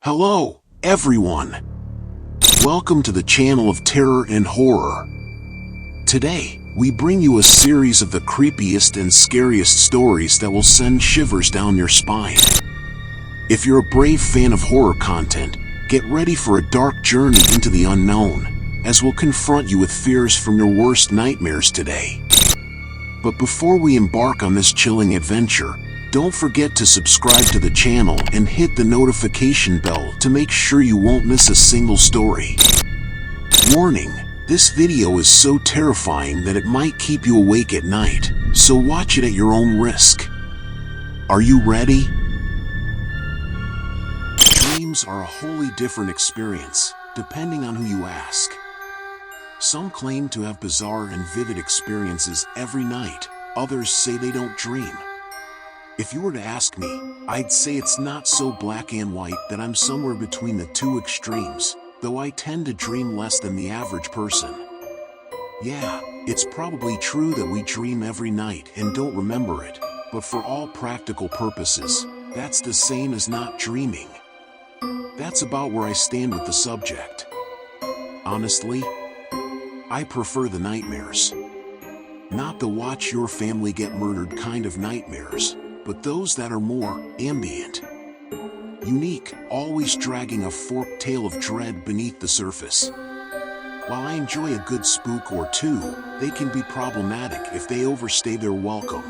Hello, everyone. Welcome to the channel of terror and horror. Today, we bring you a series of the creepiest and scariest stories that will send shivers down your spine. If you're a brave fan of horror content, get ready for a dark journey into the unknown, as we'll confront you with fears from your worst nightmares today. But before we embark on this chilling adventure, don't forget to subscribe to the channel and hit the notification bell to make sure you won't miss a single story. Warning, this video is so terrifying that it might keep you awake at night, so watch it at your own risk. Are you ready? Dreams are a wholly different experience, depending on who you ask. Some claim to have bizarre and vivid experiences every night, others say they don't dream. If you were to ask me, I'd say it's not so black and white, that I'm somewhere between the two extremes, though I tend to dream less than the average person. Yeah, it's probably true that we dream every night and don't remember it, but for all practical purposes, that's the same as not dreaming. That's about where I stand with the subject. Honestly, I prefer the nightmares. Not the watch your family get murdered kind of nightmares, but those that are more ambient. Unique, always dragging a forked tale of dread beneath the surface. While I enjoy a good spook or two, they can be problematic if they overstay their welcome.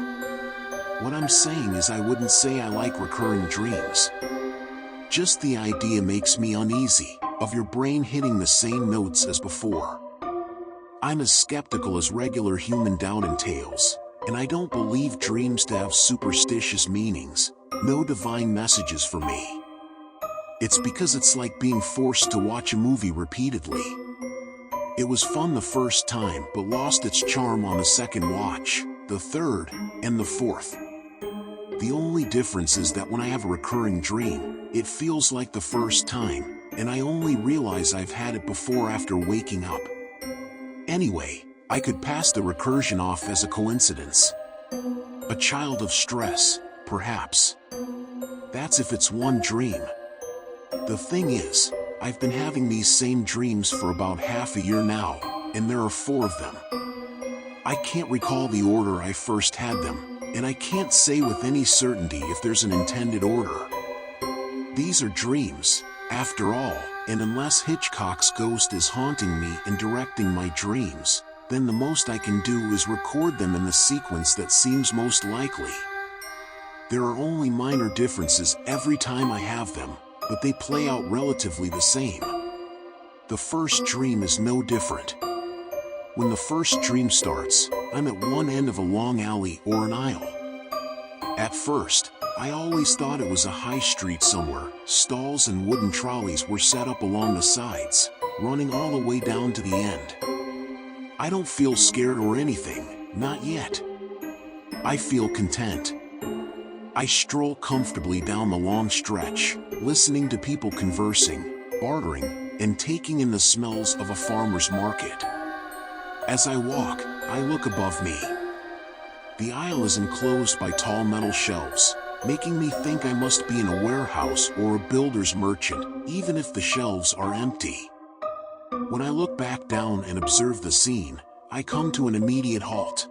What I'm saying is I wouldn't say I like recurring dreams. Just the idea makes me uneasy, of your brain hitting the same notes as before. I'm as skeptical as regular human doubt entails, and I don't believe dreams to have superstitious meanings, no divine messages for me. It's because it's like being forced to watch a movie repeatedly. It was fun the first time, but lost its charm on the second watch, the third, and the fourth. The only difference is that when I have a recurring dream, it feels like the first time, and I only realize I've had it before after waking up. Anyway, I could pass the recursion off as a coincidence. A child of stress, perhaps. That's if it's one dream. The thing is, I've been having these same dreams for about half a year now, and there are 4 of them. I can't recall the order I first had them, and I can't say with any certainty if there's an intended order. These are dreams, after all, and unless Hitchcock's ghost is haunting me and directing my dreams, then the most I can do is record them in the sequence that seems most likely. There are only minor differences every time I have them, but they play out relatively the same. The first dream is no different. When the first dream starts, I'm at one end of a long alley or an aisle. At first, I always thought it was a high street somewhere. Stalls and wooden trolleys were set up along the sides, running all the way down to the end. I don't feel scared or anything, not yet. I feel content. I stroll comfortably down the long stretch, listening to people conversing, bartering, and taking in the smells of a farmer's market. As I walk, I look above me. The aisle is enclosed by tall metal shelves, making me think I must be in a warehouse or a builder's merchant, even if the shelves are empty. When I look back down and observe the scene, I come to an immediate halt.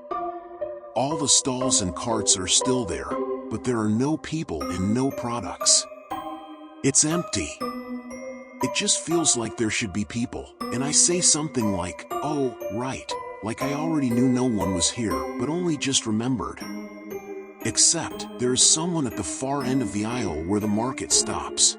All the stalls and carts are still there, but there are no people and no products. It's empty. It just feels like there should be people, and I say something like, "Oh, right," like I already knew no one was here, but only just remembered. Except, there is someone at the far end of the aisle where the market stops.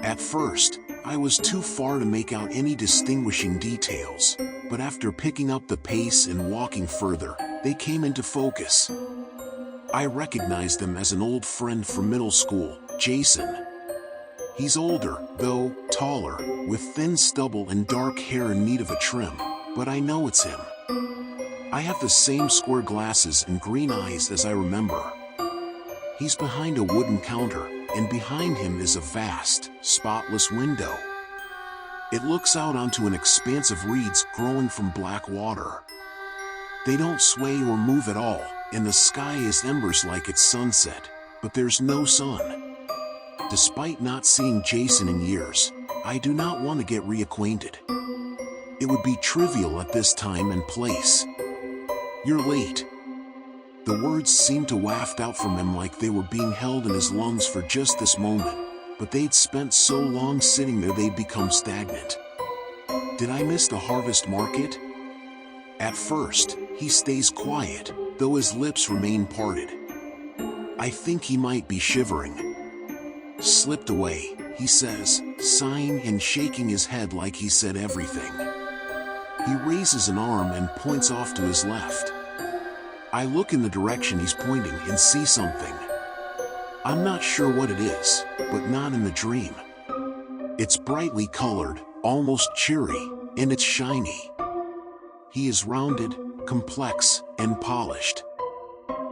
At first, I was too far to make out any distinguishing details, but after picking up the pace and walking further, they came into focus. I recognized him as an old friend from middle school, Jason. He's older, though, taller, with thin stubble and dark hair in need of a trim, but I know it's him. I have the same square glasses and green eyes as I remember. He's behind a wooden counter, and behind him is a vast, spotless window. It looks out onto an expanse of reeds growing from black water. They don't sway or move at all, and the sky is embers like it's sunset, but there's no sun. Despite not seeing Jason in years, I do not want to get reacquainted. It would be trivial at this time and place. "You're late." The words seemed to waft out from him like they were being held in his lungs for just this moment, but they'd spent so long sitting there they'd become stagnant. Did I miss the harvest market? At first, he stays quiet, though his lips remain parted. I think he might be shivering. "Slipped away," he says, sighing and shaking his head like he said everything. He raises an arm and points off to his left. I look in the direction he's pointing and see something. I'm not sure what it is, but not in the dream. It's brightly colored, almost cheery, and it's shiny. He is rounded, complex, and polished.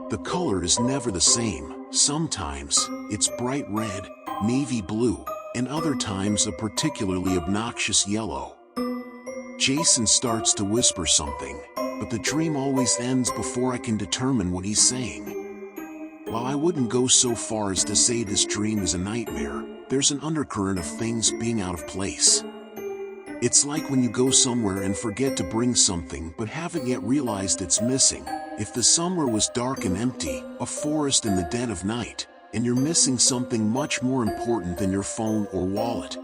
The color is never the same. Sometimes, it's bright red, navy blue, and other times a particularly obnoxious yellow. Jason starts to whisper something, but the dream always ends before I can determine what he's saying. While I wouldn't go so far as to say this dream is a nightmare, there's an undercurrent of things being out of place. It's like when you go somewhere and forget to bring something but haven't yet realized it's missing. If the somewhere was dark and empty, a forest in the dead of night, and you're missing something much more important than your phone or wallet.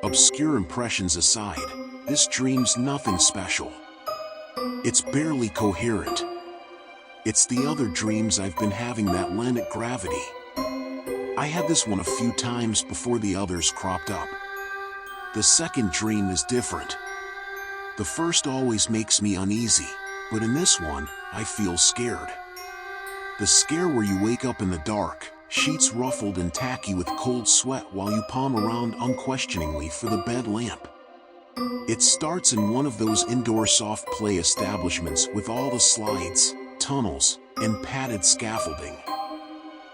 Obscure impressions aside, this dream's nothing special. It's barely coherent. It's the other dreams I've been having that lend it gravity. I had this one a few times before the others cropped up. The second dream is different. The first always makes me uneasy, but in this one, I feel scared. The scare where you wake up in the dark, sheets ruffled and tacky with cold sweat while you palm around unquestioningly for the bed lamp. It starts in one of those indoor soft play establishments with all the slides, tunnels, and padded scaffolding.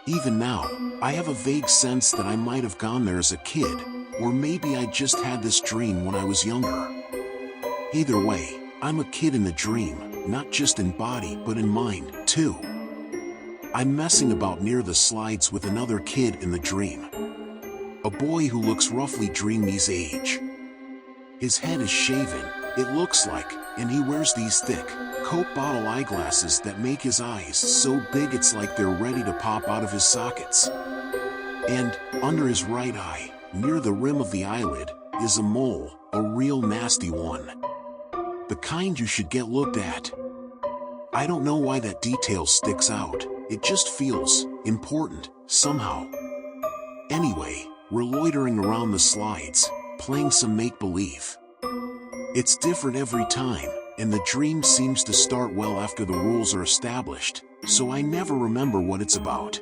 Even now, I have a vague sense that I might have gone there as a kid, or maybe I just had this dream when I was younger. Either way, I'm a kid in the dream, not just in body but in mind, too. I'm messing about near the slides with another kid in the dream. A boy who looks roughly Dreamy's age. His head is shaven, it looks like, and he wears these thick, Coke bottle eyeglasses that make his eyes so big it's like they're ready to pop out of his sockets. And, under his right eye, near the rim of the eyelid, is a mole, a real nasty one. The kind you should get looked at. I don't know why that detail sticks out, it just feels important, somehow. Anyway, we're loitering around the slides, playing some make-believe. It's different every time, and the dream seems to start well after the rules are established, so I never remember what it's about.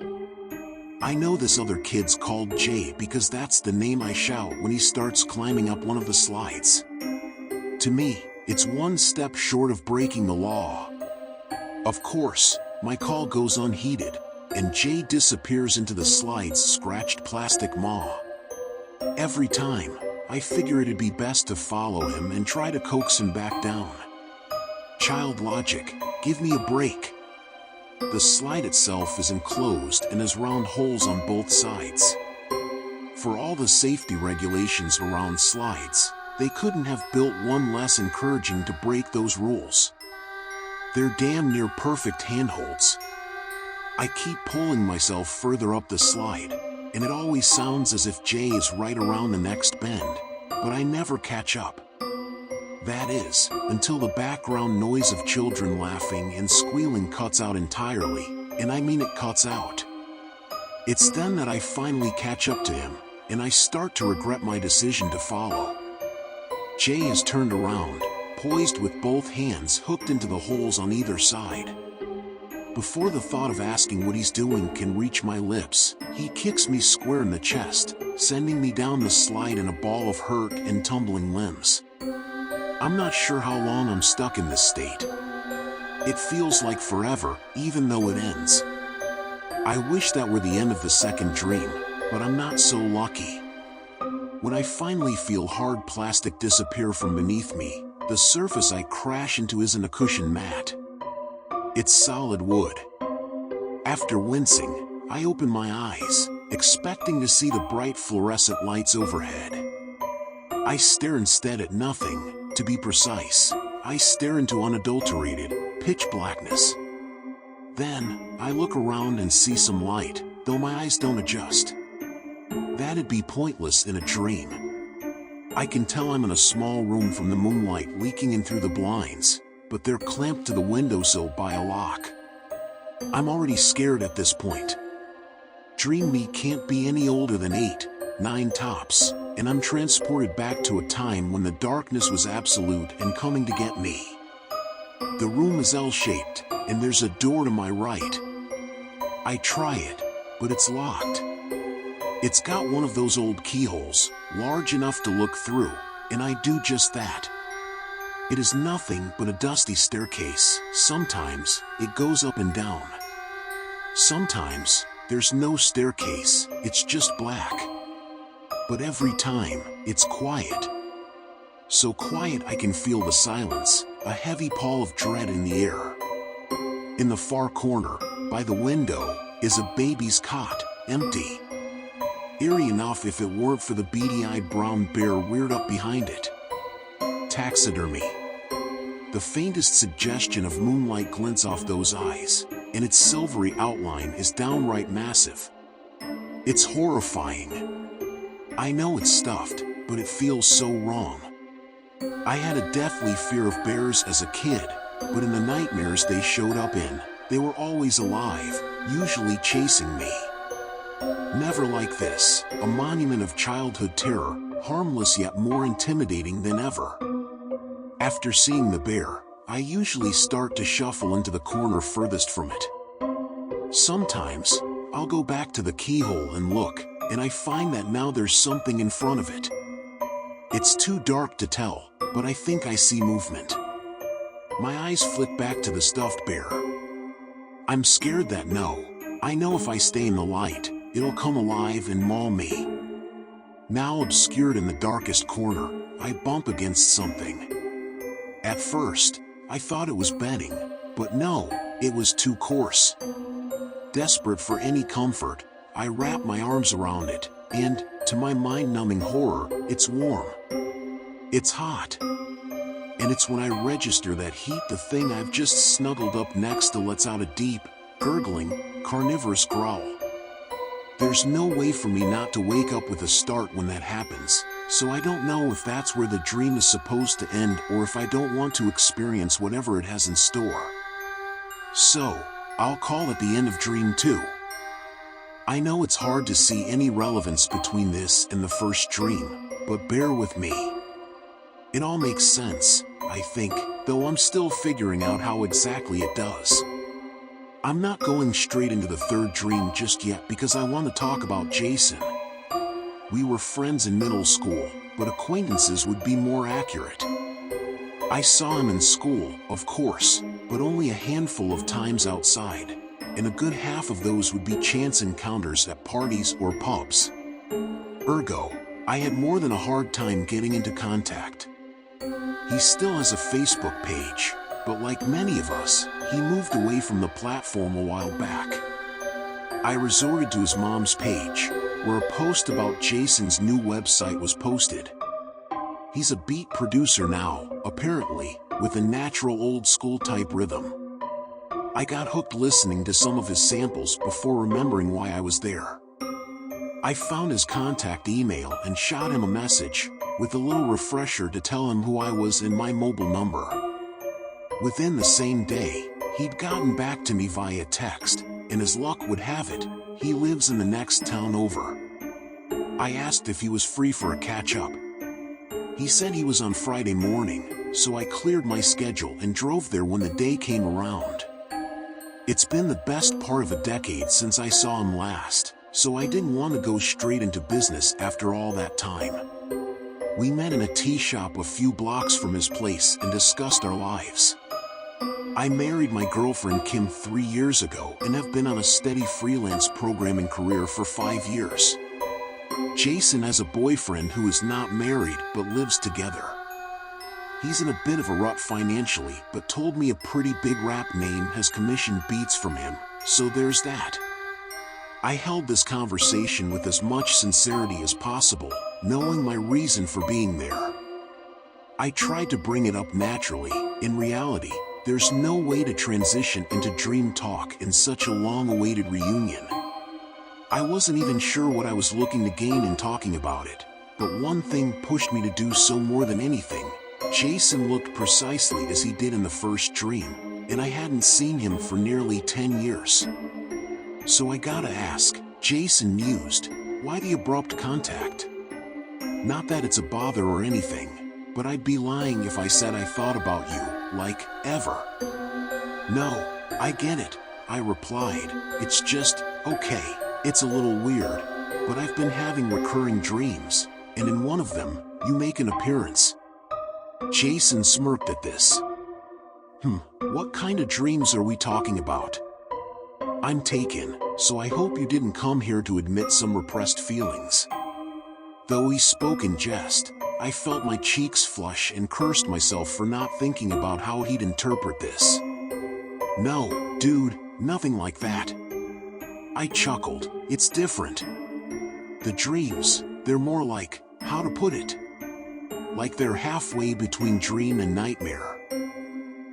I know this other kid's called Jay because that's the name I shout when he starts climbing up one of the slides. To me, it's one step short of breaking the law. Of course, my call goes unheeded, and Jay disappears into the slide's scratched plastic maw. Every time, I figure it'd be best to follow him and try to coax him back down. Child logic, give me a break. The slide itself is enclosed and has round holes on both sides. For all the safety regulations around slides, they couldn't have built one less encouraging to break those rules. They're damn near perfect handholds. I keep pulling myself further up the slide, and it always sounds as if Jay is right around the next bend, but I never catch up. That is, until the background noise of children laughing and squealing cuts out entirely, and I mean it cuts out. It's then that I finally catch up to him, and I start to regret my decision to follow. Jay is turned around, poised with both hands hooked into the holes on either side. Before the thought of asking what he's doing can reach my lips, he kicks me square in the chest, sending me down the slide in a ball of hurt and tumbling limbs. I'm not sure how long I'm stuck in this state. It feels like forever, even though it ends. I wish that were the end of the second dream, but I'm not so lucky. When I finally feel hard plastic disappear from beneath me, the surface I crash into isn't a cushion mat. It's solid wood. After wincing, I open my eyes, expecting to see the bright fluorescent lights overhead. I stare instead at nothing. To be precise, I stare into unadulterated, pitch blackness. Then, I look around and see some light, though my eyes don't adjust. That'd be pointless in a dream. I can tell I'm in a small room from the moonlight leaking in through the blinds, but they're clamped to the windowsill by a lock. I'm already scared at this point. Dream me can't be any older than 8, 9 tops, and I'm transported back to a time when the darkness was absolute and coming to get me. The room is L-shaped, and there's a door to my right. I try it, but it's locked. It's got one of those old keyholes, large enough to look through, and I do just that. It is nothing but a dusty staircase. Sometimes, it goes up and down. Sometimes, there's no staircase, it's just black. But every time, it's quiet. So quiet I can feel the silence, a heavy pall of dread in the air. In the far corner, by the window, is a baby's cot, empty. Eerie enough if it weren't for the beady-eyed brown bear reared up behind it. Taxidermy. The faintest suggestion of moonlight glints off those eyes, and its silvery outline is downright massive. It's horrifying. I know it's stuffed, but it feels so wrong. I had a deathly fear of bears as a kid, but in the nightmares they showed up in, they were always alive, usually chasing me. Never like this, a monument of childhood terror, harmless yet more intimidating than ever. After seeing the bear, I usually start to shuffle into the corner furthest from it. Sometimes, I'll go back to the keyhole and look, and I find that now there's something in front of it. It's too dark to tell, but I think I see movement. My eyes flick back to the stuffed bear. I'm scared that I know if I stay in the light, it'll come alive and maul me. Now obscured in the darkest corner, I bump against something. At first, I thought it was bedding, but no, it was too coarse. Desperate for any comfort, I wrap my arms around it, and, to my mind-numbing horror, it's warm. It's hot. And it's when I register that heat the thing I've just snuggled up next to lets out a deep, gurgling, carnivorous growl. There's no way for me not to wake up with a start when that happens, so I don't know if that's where the dream is supposed to end or if I don't want to experience whatever it has in store. So, I'll call it the end of Dream 2. I know it's hard to see any relevance between this and the first dream, but bear with me. It all makes sense, I think, though I'm still figuring out how exactly it does. I'm not going straight into the third dream just yet because I want to talk about Jason. We were friends in middle school, but acquaintances would be more accurate. I saw him in school, of course, but only a handful of times outside, and a good half of those would be chance encounters at parties or pubs. Ergo, I had more than a hard time getting into contact. He still has a Facebook page, but like many of us, he moved away from the platform a while back. I resorted to his mom's page, where a post about Jason's new website was posted. He's a beat producer now, apparently, with a natural old-school type rhythm. I got hooked listening to some of his samples before remembering why I was there. I found his contact email and shot him a message, with a little refresher to tell him who I was and my mobile number. Within the same day, he'd gotten back to me via text, and as luck would have it, he lives in the next town over. I asked if he was free for a catch-up. He said he was on Friday morning, so I cleared my schedule and drove there when the day came around. It's been the best part of a decade since I saw him last, so I didn't want to go straight into business after all that time. We met in a tea shop a few blocks from his place and discussed our lives. I married my girlfriend Kim 3 years ago and have been on a steady freelance programming career for 5 years. Jason has a boyfriend who is not married but lives together. He's in a bit of a rut financially, but told me a pretty big rap name has commissioned beats from him, so there's that. I held this conversation with as much sincerity as possible, knowing my reason for being there. I tried to bring it up naturally. In reality, there's no way to transition into dream talk in such a long-awaited reunion. I wasn't even sure what I was looking to gain in talking about it, but one thing pushed me to do so more than anything. Jason looked precisely as he did in the first dream, and I hadn't seen him for nearly 10 years. So I gotta ask, Jason mused, why the abrupt contact? Not that it's a bother or anything, but I'd be lying if I said I thought about you, like, ever. No, I get it, I replied. It's just, okay, it's a little weird, but I've been having recurring dreams, and in one of them, you make an appearance. Jason smirked at this. What kind of dreams are we talking about? I'm taken, so I hope you didn't come here to admit some repressed feelings. Though he spoke in jest, I felt my cheeks flush and cursed myself for not thinking about how he'd interpret this. No, dude, nothing like that. I chuckled. It's different. The dreams, they're more like, how to put it? Like they're halfway between dream and nightmare.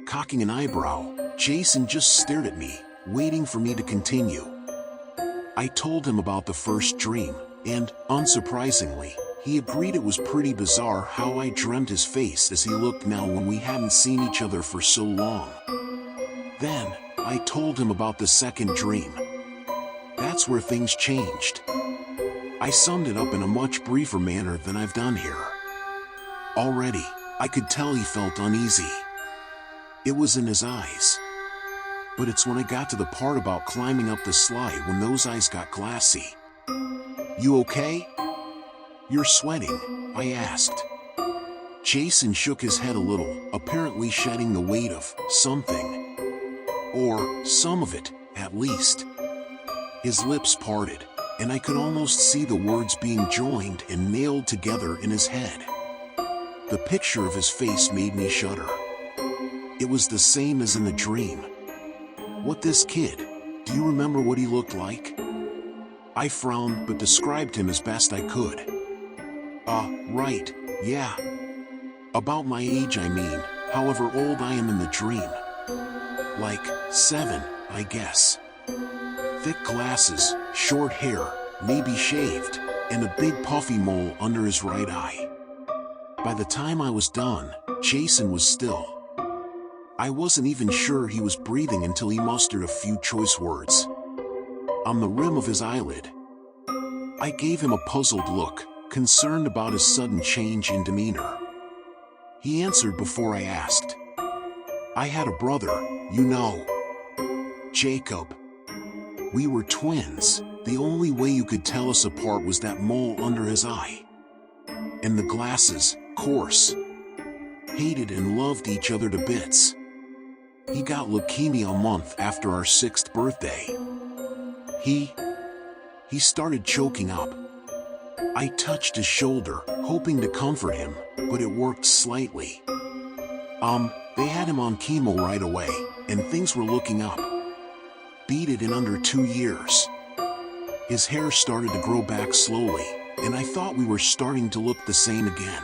Cocking an eyebrow, Jason just stared at me, waiting for me to continue. I told him about the first dream, and, unsurprisingly, he agreed it was pretty bizarre how I dreamt his face as he looked now when we hadn't seen each other for so long. Then, I told him about the second dream. That's where things changed. I summed it up in a much briefer manner than I've done here. Already, I could tell he felt uneasy. It was in his eyes. But it's when I got to the part about climbing up the slide when those eyes got glassy. You okay? You're sweating, I asked. Jason shook his head a little, apparently shedding the weight of something. Or some of it, at least. His lips parted, and I could almost see the words being joined and nailed together in his head. The picture of his face made me shudder. It was the same as in the dream. What this kid? Do you remember what he looked like? I frowned but described him as best I could. Right, yeah. About my age, I mean, however old I am in the dream. Like, 7, I guess. Thick glasses, short hair, maybe shaved, and a big puffy mole under his right eye. By the time I was done, Jason was still. I wasn't even sure he was breathing until he mustered a few choice words. On the rim of his eyelid. I gave him a puzzled look, concerned about his sudden change in demeanor. He answered before I asked. I had a brother, you know. Jacob. We were twins. The only way you could tell us apart was that mole under his eye. And the glasses, course. Hated and loved each other to bits. He got leukemia a month after our 6th birthday. He started choking up. I touched his shoulder, hoping to comfort him, but it worked slightly. They had him on chemo right away, and things were looking up. Beat it in under 2 years. His hair started to grow back slowly, and I thought we were starting to look the same again.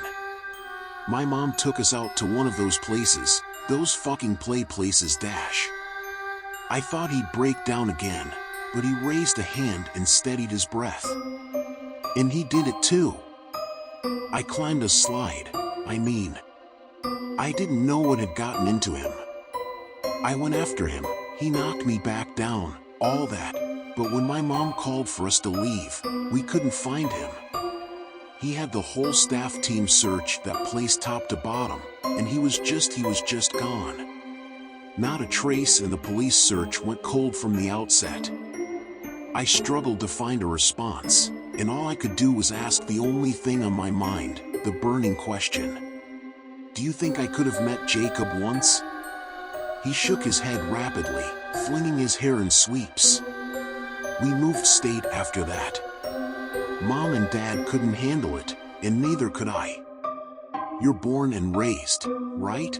My mom took us out to one of those places, those fucking play places dash. I thought he'd break down again, but he raised a hand and steadied his breath. And he did it too. I climbed a slide, I didn't know what had gotten into him. I went after him, he knocked me back down, all that, but when my mom called for us to leave, we couldn't find him. He had the whole staff team search that place top to bottom, and he was just gone. Not a trace, and the police search went cold from the outset. I struggled to find a response, and all I could do was ask the only thing on my mind, the burning question. Do you think I could have met Jacob once? He shook his head rapidly, flinging his hair in sweeps. We moved state after that. Mom and Dad couldn't handle it, and neither could I. You're born and raised, right?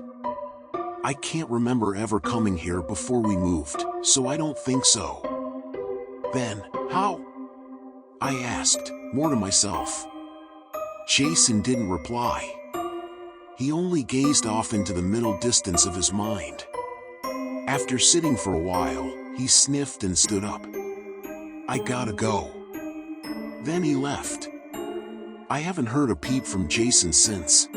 I can't remember ever coming here before we moved, so I don't think so. Then, how? I asked, more to myself. Jason didn't reply. He only gazed off into the middle distance of his mind. After sitting for a while, he sniffed and stood up. I gotta go. Then he left. I haven't heard a peep from Jason since.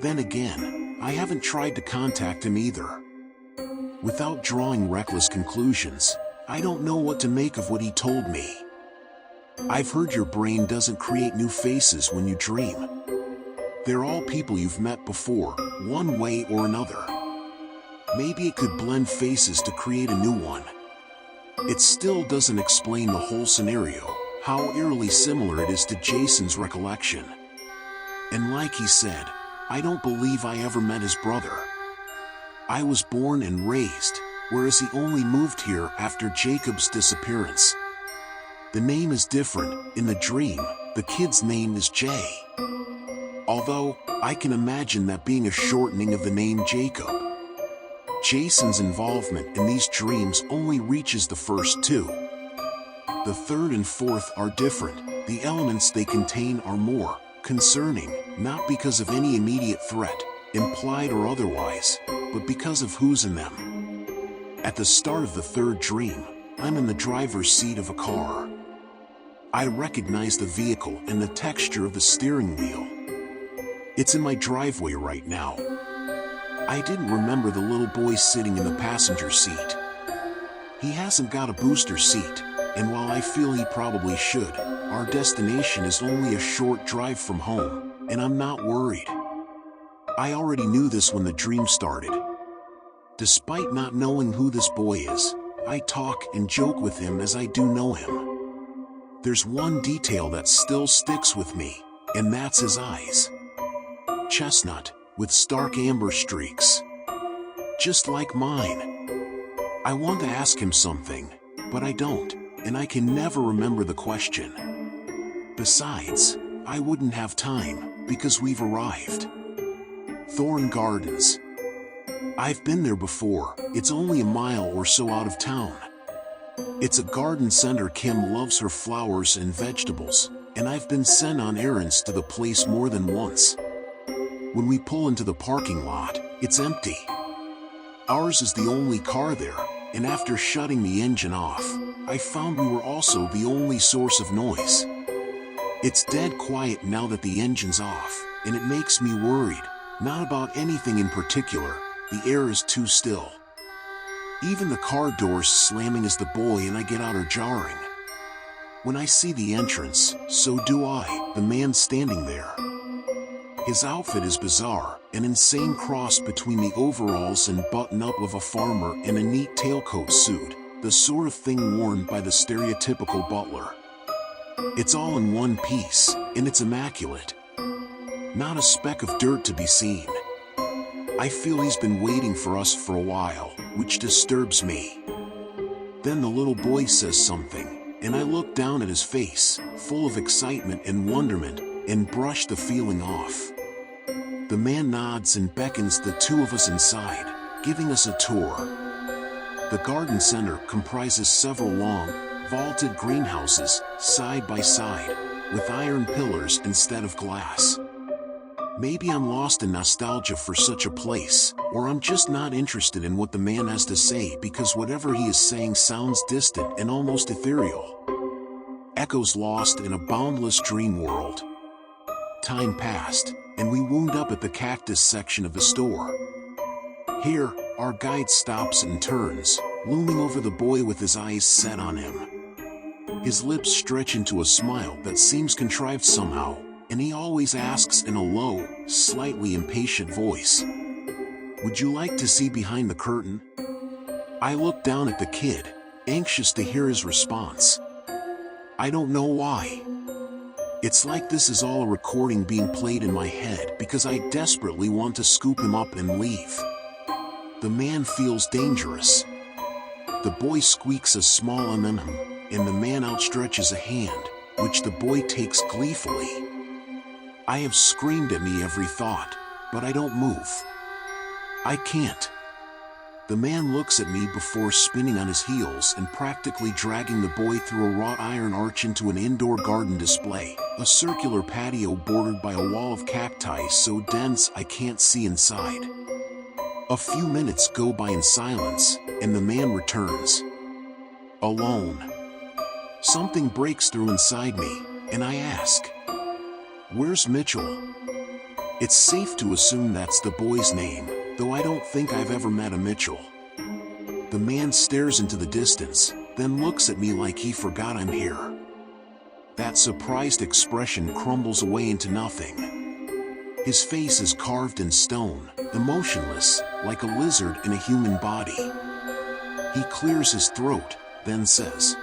Then again, I haven't tried to contact him either. Without drawing reckless conclusions, I don't know what to make of what he told me. I've heard your brain doesn't create new faces when you dream. They're all people you've met before, one way or another. Maybe it could blend faces to create a new one. It still doesn't explain the whole scenario, how eerily similar it is to Jason's recollection. And like he said, I don't believe I ever met his brother. I was born and raised, whereas he only moved here after Jacob's disappearance. The name is different. In the dream, the kid's name is Jay. Although, I can imagine that being a shortening of the name Jacob. Jason's involvement in these dreams only reaches the first two. The third and fourth are different. The elements they contain are more concerning, not because of any immediate threat, implied or otherwise, but because of who's in them. At the start of the third dream, I'm in the driver's seat of a car. I recognize the vehicle and the texture of the steering wheel. It's in my driveway right now. I didn't remember the little boy sitting in the passenger seat. He hasn't got a booster seat, and while I feel he probably should, our destination is only a short drive from home, and I'm not worried. I already knew this when the dream started. Despite not knowing who this boy is, I talk and joke with him as I do know him. There's one detail that still sticks with me, and that's his eyes. Chestnut, with stark amber streaks. Just like mine. I want to ask him something, but I don't, and I can never remember the question. Besides, I wouldn't have time, because we've arrived. Thorn Gardens. I've been there before. It's only a mile or so out of town. It's a garden center. Kim loves her flowers and vegetables, and I've been sent on errands to the place more than once. When we pull into the parking lot, it's empty. Ours is the only car there, and after shutting the engine off, I found we were also the only source of noise. It's dead quiet now that the engine's off, and it makes me worried, not about anything in particular. The air is too still. Even the car doors slamming as the boy and I get out are jarring. When I see the entrance, so do I, the man standing there. His outfit is bizarre, an insane cross between the overalls and button-up of a farmer and a neat tailcoat suit, the sort of thing worn by the stereotypical butler. It's all in one piece, and it's immaculate. Not a speck of dirt to be seen. I feel he's been waiting for us for a while, which disturbs me. Then the little boy says something, and I look down at his face, full of excitement and wonderment, and brush the feeling off. The man nods and beckons the two of us inside, giving us a tour. The garden center comprises several long, vaulted greenhouses, side by side, with iron pillars instead of glass. Maybe I'm lost in nostalgia for such a place, or I'm just not interested in what the man has to say because whatever he is saying sounds distant and almost ethereal. Echoes lost in a boundless dream world. Time passed, and we wound up at the cactus section of the store. Here, our guide stops and turns, looming over the boy with his eyes set on him. His lips stretch into a smile that seems contrived somehow, and he always asks in a low, slightly impatient voice, "Would you like to see behind the curtain?" I look down at the kid, anxious to hear his response. I don't know why. It's like this is all a recording being played in my head because I desperately want to scoop him up and leave. The man feels dangerous. The boy squeaks a small and the man outstretches a hand, which the boy takes gleefully. I have screamed at me every thought, but I don't move. I can't. The man looks at me before spinning on his heels and practically dragging the boy through a wrought iron arch into an indoor garden display, a circular patio bordered by a wall of cacti so dense I can't see inside. A few minutes go by in silence, and the man returns. Alone. Something breaks through inside me, and I ask, "Where's Mitchell?" It's safe to assume that's the boy's name, though I don't think I've ever met a Mitchell. The man stares into the distance, then looks at me like he forgot I'm here. That surprised expression crumbles away into nothing. His face is carved in stone, emotionless, like a lizard in a human body. He clears his throat, then says,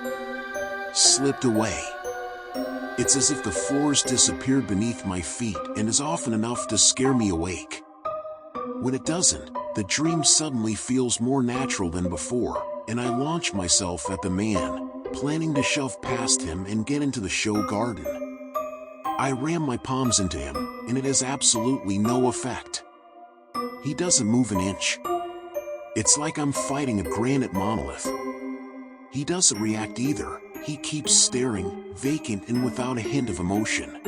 "Slipped away." It's as if the floors disappeared beneath my feet and is often enough to scare me awake. When it doesn't, the dream suddenly feels more natural than before, and I launch myself at the man, planning to shove past him and get into the show garden. I ram my palms into him, and it has absolutely no effect. He doesn't move an inch. It's like I'm fighting a granite monolith. He doesn't react either. He keeps staring, vacant and without a hint of emotion.